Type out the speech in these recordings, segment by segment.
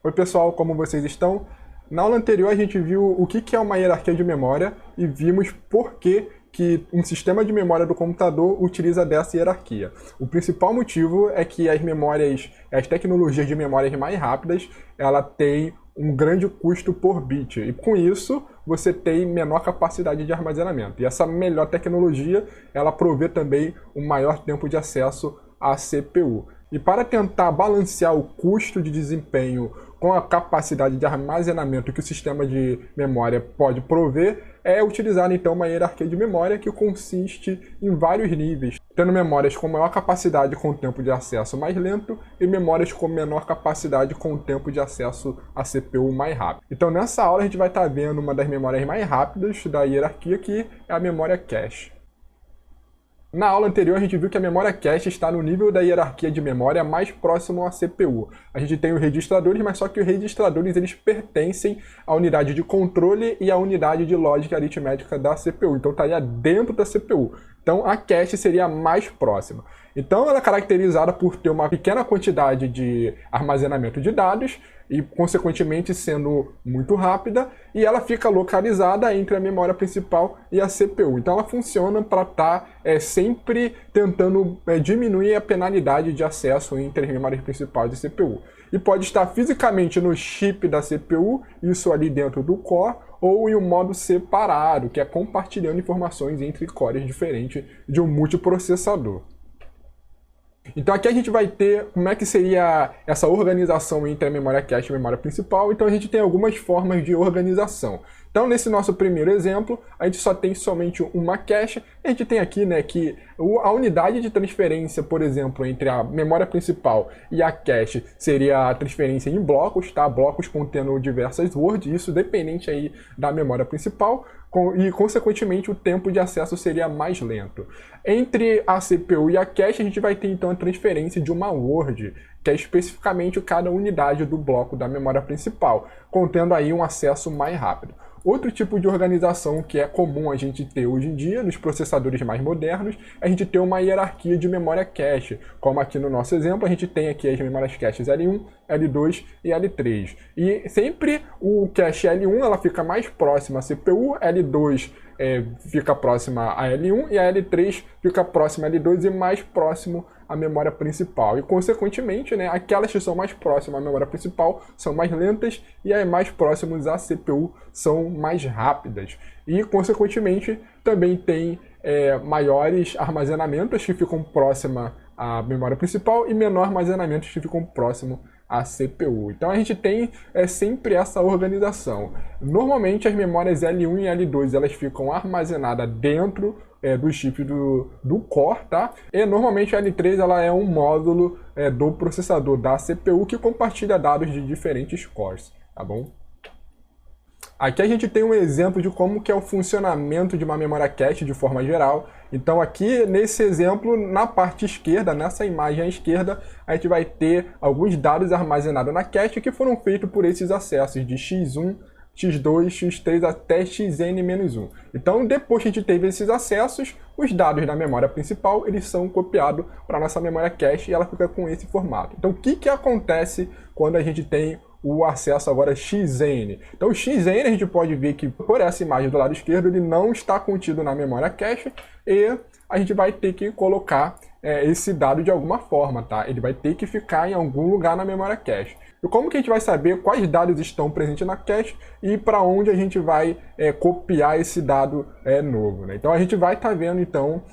Oi pessoal, como vocês estão? Na aula anterior a gente viu o que é uma hierarquia de memória e vimos por que um sistema de memória do computador utiliza dessa hierarquia. O principal motivo é que as tecnologias de memórias mais rápidas, ela tem um grande custo por bit e com isso você tem menor capacidade de armazenamento. E essa melhor tecnologia, ela provê também um maior tempo de acesso à CPU. E para tentar balancear o custo de desempenho com a capacidade de armazenamento que o sistema de memória pode prover, é utilizar então uma hierarquia de memória que consiste em vários níveis, tendo memórias com maior capacidade com tempo de acesso mais lento e memórias com menor capacidade com tempo de acesso à CPU mais rápido. Então nessa aula a gente vai estar vendo uma das memórias mais rápidas da hierarquia, que é a memória cache. Na aula anterior a gente viu que a memória cache está no nível da hierarquia de memória mais próximo à CPU. A gente tem os registradores, mas só que os registradores eles pertencem à unidade de controle e à unidade de lógica aritmética da CPU. Então estaria dentro da CPU. Então a cache seria a mais próxima. Então ela é caracterizada por ter uma pequena quantidade de armazenamento de dados e consequentemente sendo muito rápida, e ela fica localizada entre a memória principal e a CPU. Então ela funciona para estar sempre tentando diminuir a penalidade de acesso entre as memórias principais e CPU. E pode estar fisicamente no chip da CPU, isso ali dentro do core, ou em um modo separado, que é compartilhando informações entre cores diferentes de um multiprocessador. Então aqui a gente vai ter como é que seria essa organização entre a memória cache e a memória principal. Então a gente tem algumas formas de organização. Então nesse nosso primeiro exemplo, a gente só tem somente uma cache. A gente tem aqui que a unidade de transferência, por exemplo, entre a memória principal e a cache seria a transferência em blocos, tá? Blocos contendo diversas words, isso dependente aí da memória principal. E, consequentemente, o tempo de acesso seria mais lento. Entre a CPU e a cache, a gente vai ter, então, a transferência de uma word, que é especificamente cada unidade do bloco da memória principal, contendo aí um acesso mais rápido. Outro tipo de organização que é comum a gente ter hoje em dia, nos processadores mais modernos, é a gente ter uma hierarquia de memória cache. Como aqui no nosso exemplo, a gente tem aqui as memórias caches L1, L2 e L3. E sempre o cache L1 ela fica mais próxima à CPU, L2 fica próxima a L1 e a L3 fica próxima a L2 e mais próximo à memória principal. E, consequentemente, aquelas que são mais próximas à memória principal são mais lentas e as mais próximas à CPU são mais rápidas. E, consequentemente, também tem maiores armazenamentos que ficam próxima à memória principal e menor armazenamentos que ficam próximo à CPU. Então a gente tem sempre essa organização. Normalmente as memórias L1 e L2 elas ficam armazenadas dentro do chip do core, tá? E normalmente a L3 ela é um módulo do processador da CPU que compartilha dados de diferentes cores, tá bom? Aqui a gente tem um exemplo de como que é o funcionamento de uma memória cache de forma geral. Então aqui nesse exemplo, na parte esquerda, nessa imagem à esquerda, a gente vai ter alguns dados armazenados na cache que foram feitos por esses acessos de x1, x2, x3 até xn-1. Então depois que a gente teve esses acessos, os dados da memória principal eles são copiados para a nossa memória cache e ela fica com esse formato. Então o que acontece quando a gente tem o acesso agora xn. Então o xn a gente pode ver que por essa imagem do lado esquerdo ele não está contido na memória cache e a gente vai ter que colocar esse dado de alguma forma, tá? Ele vai ter que ficar em algum lugar na memória cache. E como que a gente vai saber quais dados estão presentes na cache e para onde a gente vai copiar esse dado novo, né? Então a gente vai estar vendo então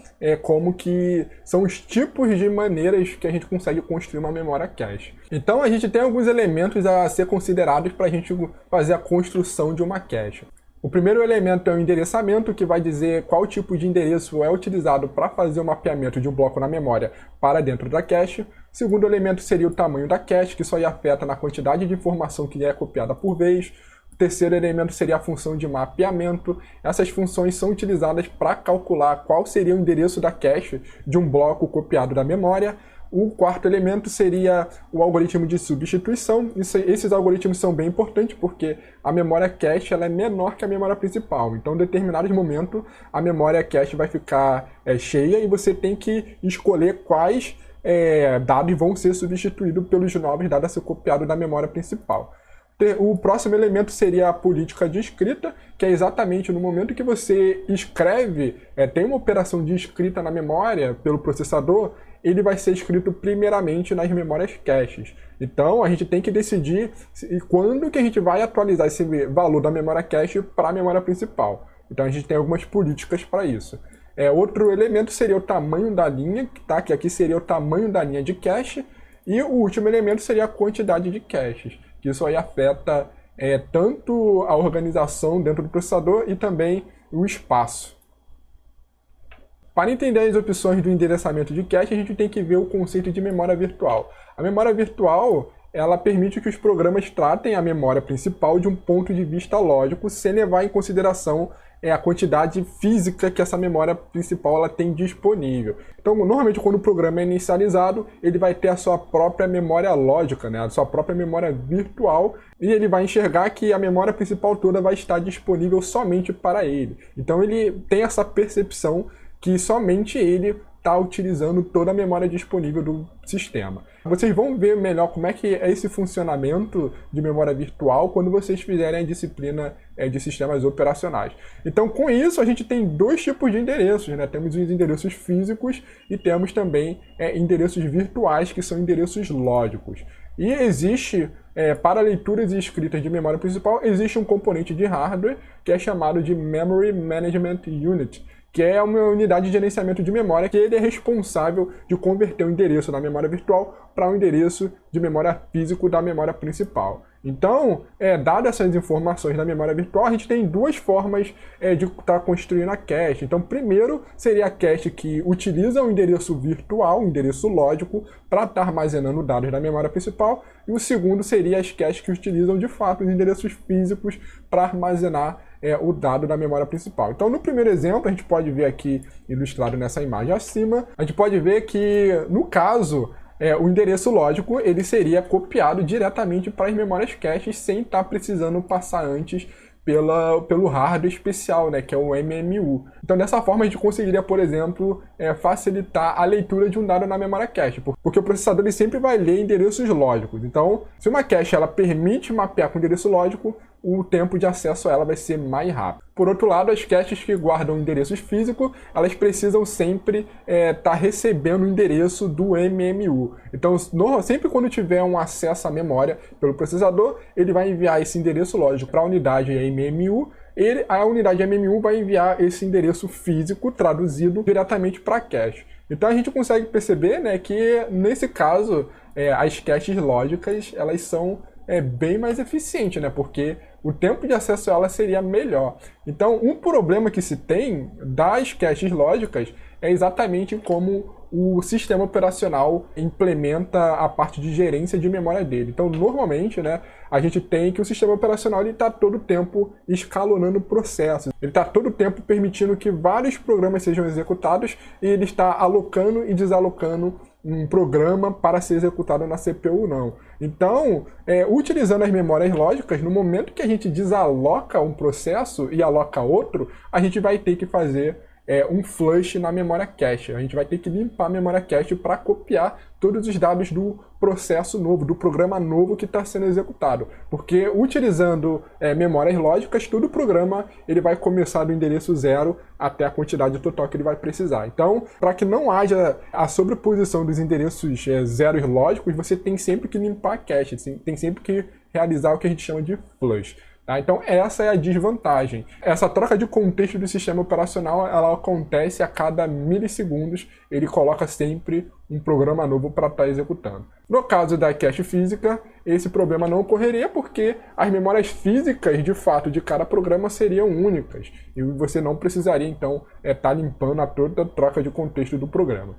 como que são os tipos de maneiras que a gente consegue construir uma memória cache. Então a gente tem alguns elementos a ser considerados para a gente fazer a construção de uma cache. O primeiro elemento é o endereçamento, que vai dizer qual tipo de endereço é utilizado para fazer o mapeamento de um bloco na memória para dentro da cache. O segundo elemento seria o tamanho da cache, que só afeta na quantidade de informação que é copiada por vez. O terceiro elemento seria a função de mapeamento. Essas funções são utilizadas para calcular qual seria o endereço da cache de um bloco copiado da memória. O quarto elemento seria o algoritmo de substituição. Esses algoritmos são bem importantes porque a memória cache ela é menor que a memória principal. Então, em determinados momentos, a memória cache vai ficar cheia e você tem que escolher quais dados vão ser substituídos pelos novos dados a ser copiados da memória principal. O próximo elemento seria a política de escrita, que é exatamente no momento que você escreve, tem uma operação de escrita na memória pelo processador, ele vai ser escrito primeiramente nas memórias caches. Então a gente tem que decidir quando que a gente vai atualizar esse valor da memória cache para a memória principal. Então a gente tem algumas políticas para isso. Outro elemento seria o tamanho da linha, tá? Que aqui seria o tamanho da linha de cache. E o último elemento seria a quantidade de caches, que isso aí afeta tanto a organização dentro do processador e também o espaço. Para entender as opções do endereçamento de cache, a gente tem que ver o conceito de memória virtual. A memória virtual, ela permite que os programas tratem a memória principal de um ponto de vista lógico, sem levar em consideração a quantidade física que essa memória principal ela tem disponível. Então, normalmente, quando o programa é inicializado, ele vai ter a sua própria memória lógica, né? A sua própria memória virtual, e ele vai enxergar que a memória principal toda vai estar disponível somente para ele. Então, ele tem essa percepção que somente ele está utilizando toda a memória disponível do sistema. Vocês vão ver melhor como é que é esse funcionamento de memória virtual quando vocês fizerem a disciplina de sistemas operacionais. Então, com isso, a gente tem dois tipos de endereços, né? Temos os endereços físicos e temos também endereços virtuais, que são endereços lógicos. E existe, para leituras e escritas de memória principal, existe um componente de hardware que é chamado de Memory Management Unit, que é uma unidade de gerenciamento de memória, que ele é responsável de converter o endereço da memória virtual para um endereço de memória físico da memória principal. Então, dadas essas informações da memória virtual, a gente tem duas formas de estar construindo a cache. Então, primeiro seria a cache que utiliza o endereço virtual, o endereço lógico, para estar armazenando dados da memória principal. E o segundo seria as caches que utilizam, de fato, os endereços físicos para armazenar o dado da memória principal. Então, no primeiro exemplo, a gente pode ver aqui, ilustrado nessa imagem acima, a gente pode ver que, no caso, o endereço lógico ele seria copiado diretamente para as memórias caches sem estar precisando passar antes pelo hardware especial, né, que é o MMU. Então, dessa forma, a gente conseguiria, por exemplo, facilitar a leitura de um dado na memória cache, porque o processador ele sempre vai ler endereços lógicos. Então, se uma cache ela permite mapear com endereço lógico, o tempo de acesso a ela vai ser mais rápido. Por outro lado, as caches que guardam endereços físicos, elas precisam sempre estar recebendo o endereço do MMU. Então, sempre quando tiver um acesso à memória pelo processador, ele vai enviar esse endereço lógico para a unidade MMU, a unidade MMU vai enviar esse endereço físico traduzido diretamente para a cache. Então a gente consegue perceber, né, que nesse caso as caches lógicas elas são bem mais eficientes, né, porque o tempo de acesso a ela seria melhor. Então um problema que se tem das caches lógicas é exatamente como o sistema operacional implementa a parte de gerência de memória dele. Então, normalmente, né, a gente tem que o sistema operacional está todo o tempo escalonando processos. Ele está todo o tempo permitindo que vários programas sejam executados e ele está alocando e desalocando um programa para ser executado na CPU, não. Então, utilizando as memórias lógicas, no momento que a gente desaloca um processo e aloca outro, a gente vai ter que fazer um flush na memória cache. A gente vai ter que limpar a memória cache para copiar todos os dados do processo novo, do programa novo que está sendo executado. Porque utilizando memórias lógicas, todo o programa ele vai começar do endereço 0 até a quantidade total que ele vai precisar. Então, para que não haja a sobreposição dos endereços zeros lógicos, você tem sempre que limpar a cache, tem sempre que realizar o que a gente chama de flush. Então essa é a desvantagem. Essa troca de contexto do sistema operacional ela acontece a cada milissegundos, ele coloca sempre um programa novo para estar executando. No caso da cache física, esse problema não ocorreria porque as memórias físicas, de fato, de cada programa seriam únicas e você não precisaria, então, estar limpando a toda a troca de contexto do programa.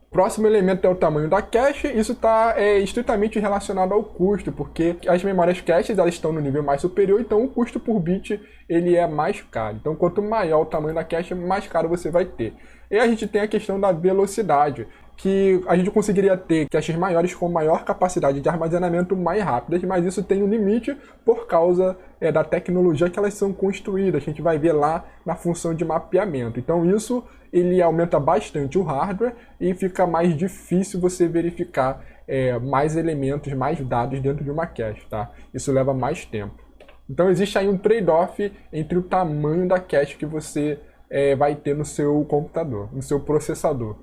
O próximo elemento é o tamanho da cache. Isso está estritamente relacionado ao custo, porque as memórias caches elas estão no nível mais superior, então o custo por bit ele é mais caro. Então, quanto maior o tamanho da cache, mais caro você vai ter. E a gente tem a questão da velocidade, que a gente conseguiria ter caches maiores com maior capacidade de armazenamento mais rápidas, mas isso tem um limite por causa da tecnologia que elas são construídas. A gente vai ver lá na função de mapeamento. Então isso ele aumenta bastante o hardware e fica mais difícil você verificar mais elementos, mais dados dentro de uma cache, tá? Isso leva mais tempo. Então existe aí um trade-off entre o tamanho da cache que você vai ter no seu computador, no seu processador.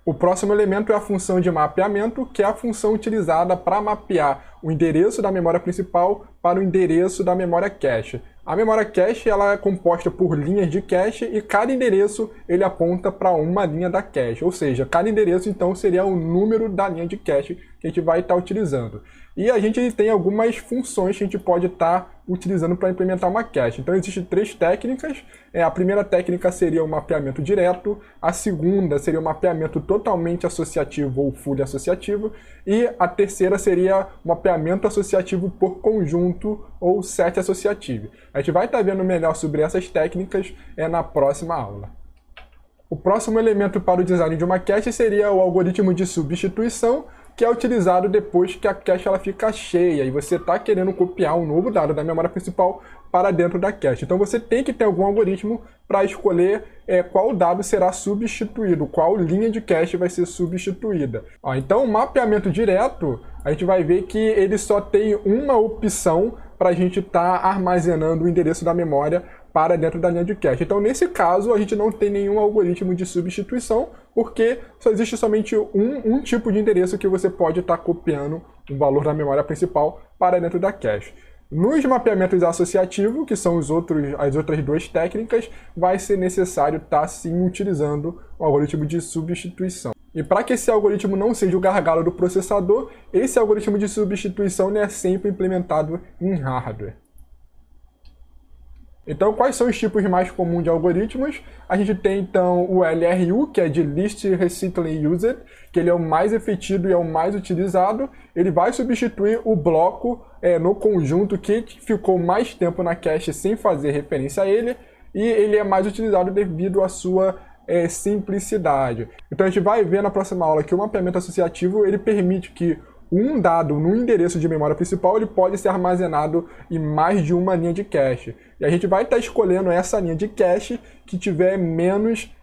O próximo elemento é a função de mapeamento, que é a função utilizada para mapear o endereço da memória principal para o endereço da memória cache. A memória cache ela é composta por linhas de cache e cada endereço ele aponta para uma linha da cache, ou seja, cada endereço então seria o número da linha de cache que a gente vai estar utilizando. E a gente tem algumas funções que a gente pode estar utilizando para implementar uma cache. Então existem 3 técnicas. A primeira técnica seria o mapeamento direto, a segunda seria o mapeamento totalmente associativo ou full associativo, e a terceira seria o mapeamento associativo por conjunto ou set associativo. A gente vai estar vendo melhor sobre essas técnicas na próxima aula. O próximo elemento para o design de uma cache seria o algoritmo de substituição, que é utilizado depois que a cache ela fica cheia e você está querendo copiar um novo dado da memória principal para dentro da cache. Então você tem que ter algum algoritmo para escolher qual dado será substituído, qual linha de cache vai ser substituída. Então o mapeamento direto, a gente vai ver que ele só tem uma opção para a gente estar armazenando o endereço da memória para dentro da linha de cache. Então, nesse caso, a gente não tem nenhum algoritmo de substituição, porque só existe somente um tipo de endereço que você pode estar copiando o valor da memória principal para dentro da cache. Nos mapeamentos associativos, que são as outras 2 técnicas, vai ser necessário estar sim utilizando o algoritmo de substituição. E para que esse algoritmo não seja o gargalo do processador, esse algoritmo de substituição é sempre implementado em hardware. Então, quais são os tipos mais comuns de algoritmos? A gente tem, então, o LRU, que é de Least Recently Used, que ele é o mais efetivo e é o mais utilizado. Ele vai substituir o bloco no conjunto que ficou mais tempo na cache sem fazer referência a ele, e ele é mais utilizado devido à sua simplicidade. Então, a gente vai ver na próxima aula que o mapeamento associativo ele permite que um dado no endereço de memória principal ele pode ser armazenado em mais de uma linha de cache. E a gente vai estar escolhendo essa linha de cache que tiver menos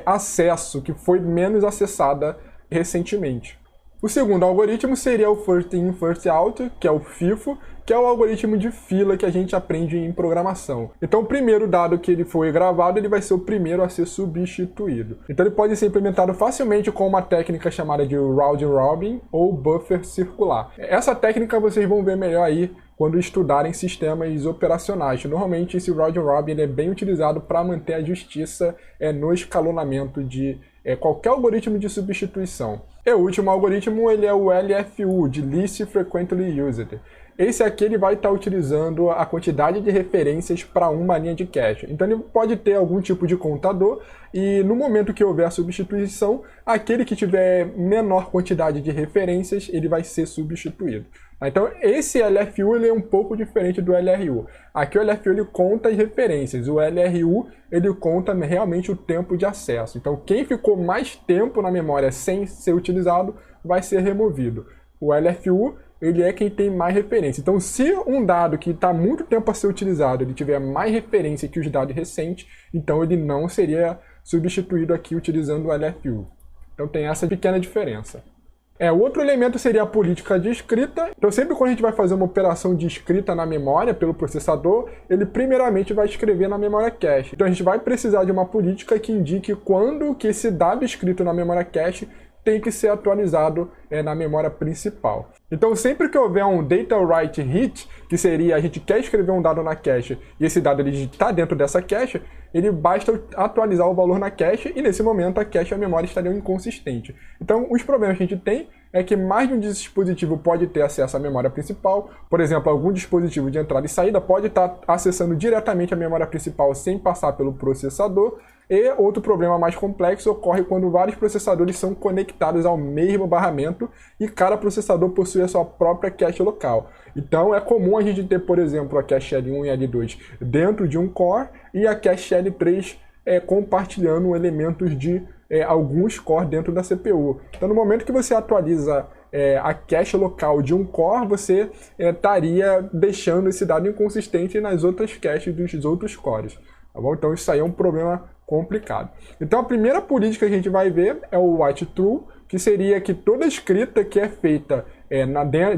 acesso, que foi menos acessada recentemente. O segundo algoritmo seria o First In, First Out, que é o FIFO, que é o algoritmo de fila que a gente aprende em programação. Então, o primeiro dado que ele foi gravado, ele vai ser o primeiro a ser substituído. Então, ele pode ser implementado facilmente com uma técnica chamada de Round Robin ou Buffer Circular. Essa técnica vocês vão ver melhor aí quando estudarem sistemas operacionais. Normalmente, esse Round Robin ele é bem utilizado para manter a justiça no escalonamento de qualquer algoritmo de substituição. E o último algoritmo ele é o LFU, de Least Frequently Used. Esse aqui ele vai estar utilizando a quantidade de referências para uma linha de cache. Então ele pode ter algum tipo de contador e no momento que houver a substituição, aquele que tiver menor quantidade de referências, ele vai ser substituído. Então esse LFU ele é um pouco diferente do LRU. Aqui o LFU ele conta as referências, o LRU ele conta realmente o tempo de acesso. Então quem ficou mais tempo na memória sem ser utilizado vai ser removido. O LFU ele é quem tem mais referência. Então, se um dado que está muito tempo a ser utilizado, ele tiver mais referência que os dados recentes, então ele não seria substituído aqui utilizando o LFU. Então tem essa pequena diferença. O outro elemento seria a política de escrita. Então sempre quando a gente vai fazer uma operação de escrita na memória pelo processador, ele primeiramente vai escrever na memória cache. Então a gente vai precisar de uma política que indique quando que esse dado escrito na memória cache tem que ser atualizado na memória principal. Então sempre que houver um data write hit, que seria a gente quer escrever um dado na cache e esse dado está dentro dessa cache, ele basta atualizar o valor na cache e nesse momento a cache e a memória estariam inconsistentes. Então os problemas que a gente tem é que mais de um dispositivo pode ter acesso à memória principal. Por exemplo, algum dispositivo de entrada e saída pode estar acessando diretamente a memória principal sem passar pelo processador. E outro problema mais complexo ocorre quando vários processadores são conectados ao mesmo barramento e cada processador possui a sua própria cache local. Então é comum a gente ter, por exemplo, a cache L1 e L2 dentro de um core e a cache L3 compartilhando elementos de alguns cores dentro da CPU. Então no momento que você atualiza a cache local de um core, você estaria deixando esse dado inconsistente nas outras caches dos outros cores. Tá bom? Então isso aí é um problema complicado. Então a primeira política que a gente vai ver é o white true, que seria que toda escrita que é feita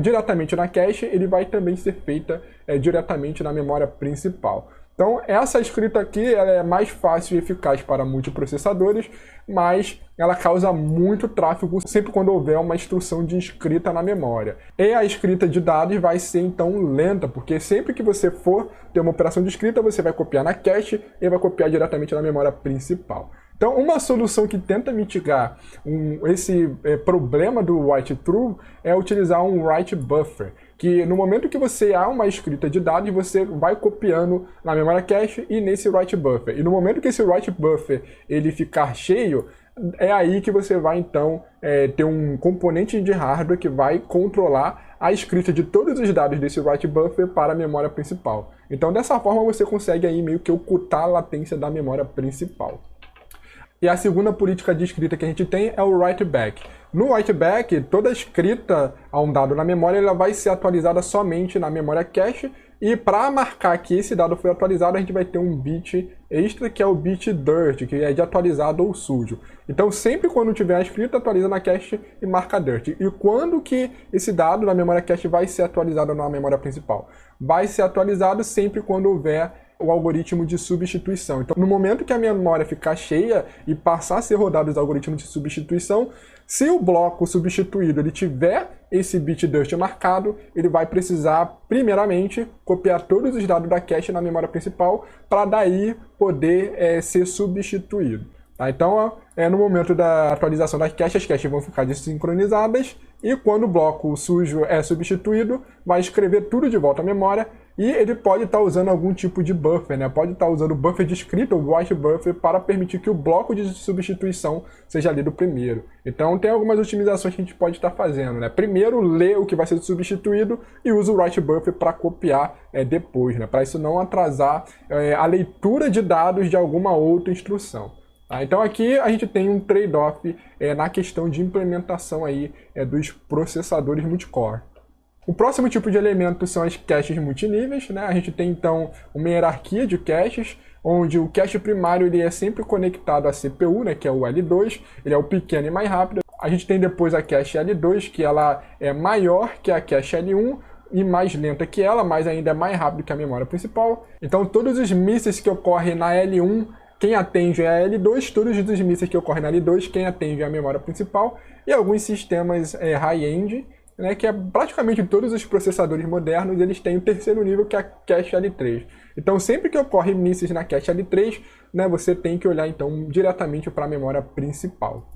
diretamente na cache, ele vai também ser feita diretamente na memória principal. Então, essa escrita aqui ela é mais fácil e eficaz para multiprocessadores, mas ela causa muito tráfego sempre quando houver uma instrução de escrita na memória. E a escrita de dados vai ser, então, lenta, porque sempre que você for ter uma operação de escrita, você vai copiar na cache e vai copiar diretamente na memória principal. Então, uma solução que tenta mitigar esse problema do write-through é utilizar um write buffer, que no momento que você há uma escrita de dados, você vai copiando na memória cache e nesse write buffer. E no momento que esse write buffer ele ficar cheio, é aí que você vai então ter um componente de hardware que vai controlar a escrita de todos os dados desse write buffer para a memória principal. Então, dessa forma, você consegue aí meio que ocultar a latência da memória principal. E a segunda política de escrita que a gente tem é o write back. No write back, toda escrita a um dado na memória ela vai ser atualizada somente na memória cache, e para marcar que esse dado foi atualizado, a gente vai ter um bit extra, que é o bit dirt, que é de atualizado ou sujo. Então, sempre quando tiver a escrita, atualiza na cache e marca dirt. E quando que esse dado na memória cache vai ser atualizado na memória principal? Vai ser atualizado sempre quando houver o algoritmo de substituição. Então, no momento que a memória ficar cheia e passar a ser rodado os algoritmos de substituição, se o bloco substituído ele tiver esse bit dirt marcado, ele vai precisar, primeiramente, copiar todos os dados da cache na memória principal para daí poder ser substituído. Tá? Então, no momento da atualização das caches, as caches vão ficar desincronizadas e quando o bloco sujo é substituído, vai escrever tudo de volta à memória e ele pode estar usando algum tipo de buffer, né? Pode estar usando o buffer de escrita, o write buffer, para permitir que o bloco de substituição seja lido primeiro. Então, tem algumas otimizações que a gente pode estar fazendo, né? Primeiro, lê o que vai ser substituído e usa o write buffer para copiar depois, né? Para isso não atrasar a leitura de dados de alguma outra instrução. Então aqui a gente tem um trade-off na questão de implementação aí, dos processadores multicore. O próximo tipo de elemento são as caches multiníveis, né? A gente tem então uma hierarquia de caches, onde o cache primário ele é sempre conectado à CPU, né, que é o L2, ele é o pequeno e mais rápido. A gente tem depois a cache L2, que ela é maior que a cache L1, e mais lenta que ela, mas ainda é mais rápido que a memória principal. Então todos os mísseis que ocorrem na L1, quem atende é a L2, todos os mísseis que ocorrem na L2, quem atende é a memória principal, e alguns sistemas high-end, né, que é praticamente todos os processadores modernos, eles têm o terceiro nível, que é a cache L3. Então, sempre que ocorre mísseis na cache L3, né, você tem que olhar então diretamente para a memória principal.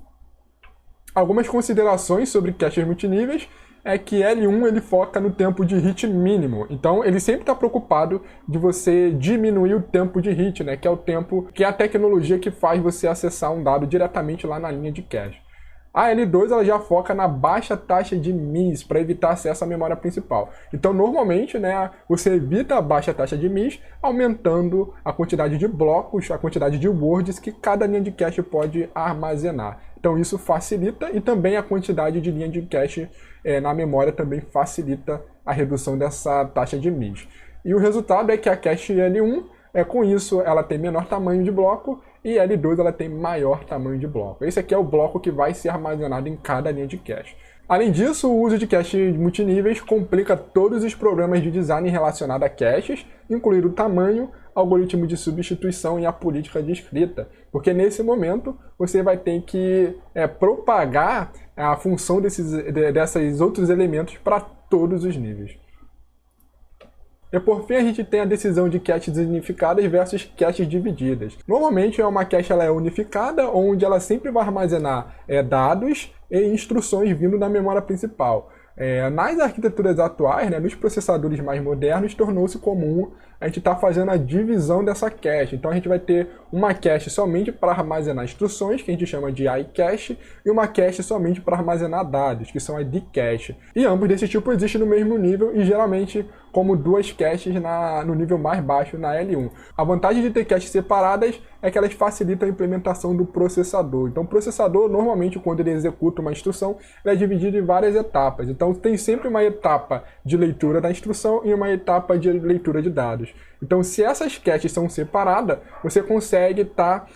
Algumas considerações sobre caches multiníveis é que L1 ele foca no tempo de hit mínimo. Então, ele sempre está preocupado de você diminuir o tempo de hit, né? Que é o tempo, que é a tecnologia que faz você acessar um dado diretamente lá na linha de cache. A L2 ela já foca na baixa taxa de miss para evitar acesso à memória principal. Então, normalmente, né, você evita a baixa taxa de miss aumentando a quantidade de blocos, a quantidade de words que cada linha de cache pode armazenar. Então, isso facilita e também a quantidade de linha de cache na memória também facilita a redução dessa taxa de miss. E o resultado é que a cache L1, com isso, ela tem menor tamanho de bloco e L2 ela tem maior tamanho de bloco. Esse aqui é o bloco que vai ser armazenado em cada linha de cache. Além disso, o uso de caches multiníveis complica todos os problemas de design relacionados a caches, incluindo o tamanho, algoritmo de substituição e a política de escrita. Porque nesse momento você vai ter que propagar a função desses outros elementos para todos os níveis. E por fim a gente tem a decisão de caches unificadas versus caches divididas. Normalmente uma cache ela é unificada, onde ela sempre vai armazenar dados e instruções vindo da memória principal. Nas arquiteturas atuais, né, nos processadores mais modernos, tornou-se comum a gente estar fazendo a divisão dessa cache. Então a gente vai ter uma cache somente para armazenar instruções, que a gente chama de iCache, e uma cache somente para armazenar dados, que são a Dcache. E ambos desse tipo existem no mesmo nível e geralmente como duas caches no nível mais baixo, na L1. A vantagem de ter caches separadas é que elas facilitam a implementação do processador. Então o processador, normalmente, quando ele executa uma instrução, ele é dividido em várias etapas. Então tem sempre uma etapa de leitura da instrução e uma etapa de leitura de dados. Então, se essas caches são separadas, você consegue estar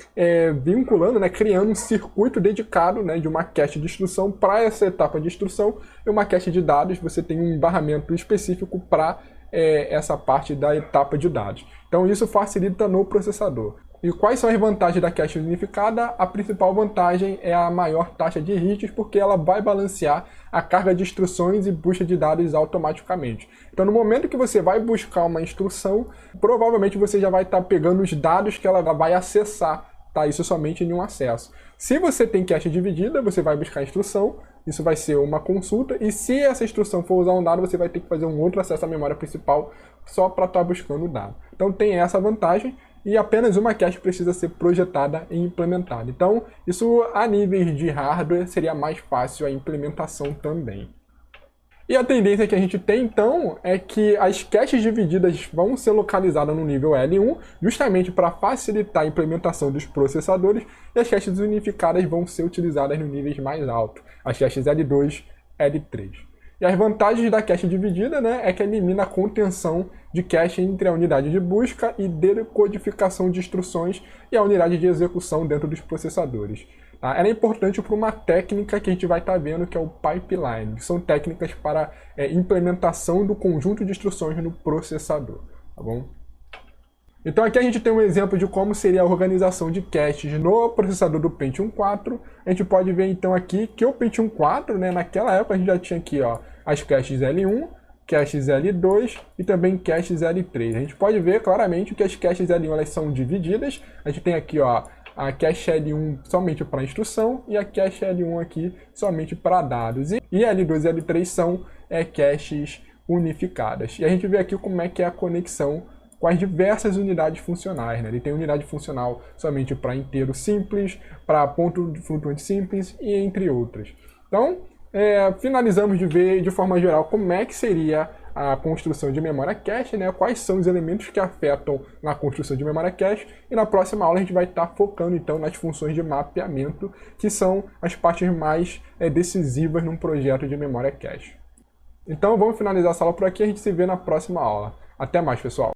vinculando, né, criando um circuito dedicado, né, de uma cache de instrução para essa etapa de instrução, e uma cache de dados, você tem um barramento específico para essa parte da etapa de dados. Então, isso facilita no processador. E quais são as vantagens da cache unificada? A principal vantagem é a maior taxa de hits, porque ela vai balancear a carga de instruções e busca de dados automaticamente. Então, no momento que você vai buscar uma instrução, provavelmente você já vai estar pegando os dados que ela vai acessar, tá? Isso somente em um acesso. Se você tem cache dividida, você vai buscar a instrução, isso vai ser uma consulta, e se essa instrução for usar um dado, você vai ter que fazer um outro acesso à memória principal só para estar buscando o dado. Então, tem essa vantagem. E apenas uma cache precisa ser projetada e implementada. Então, isso a níveis de hardware seria mais fácil a implementação também. E a tendência que a gente tem, então, é que as caches divididas vão ser localizadas no nível L1, justamente para facilitar a implementação dos processadores, e as caches unificadas vão ser utilizadas nos níveis mais altos, as caches L2, L3. E as vantagens da cache dividida, né, é que elimina a contenção de cache entre a unidade de busca e decodificação de instruções e a unidade de execução dentro dos processadores. Tá? Ela é importante para uma técnica que a gente vai estar vendo, que é o pipeline, que são técnicas para implementação do conjunto de instruções no processador. Tá bom? Então aqui a gente tem um exemplo de como seria a organização de caches no processador do Pentium 4. A gente pode ver então aqui que o Pentium 4, né, naquela época a gente já tinha aqui, ó, as caches L1, caches L2 e também caches L3. A gente pode ver claramente que as caches L1 elas são divididas. A gente tem aqui, ó, a cache L1 somente para instrução e a cache L1 aqui somente para dados. E L2 e L3 são caches unificadas. E a gente vê aqui como é que é a conexão com as diversas unidades funcionais, né? Ele tem unidade funcional somente para inteiro simples, para ponto flutuante simples e entre outras. Então, finalizamos de ver de forma geral como é que seria a construção de memória cache, né? Quais são os elementos que afetam na construção de memória cache, e na próxima aula a gente vai estar focando então nas funções de mapeamento, que são as partes mais decisivas num projeto de memória cache. Então vamos finalizar essa aula por aqui, a gente se vê na próxima aula. Até mais, pessoal!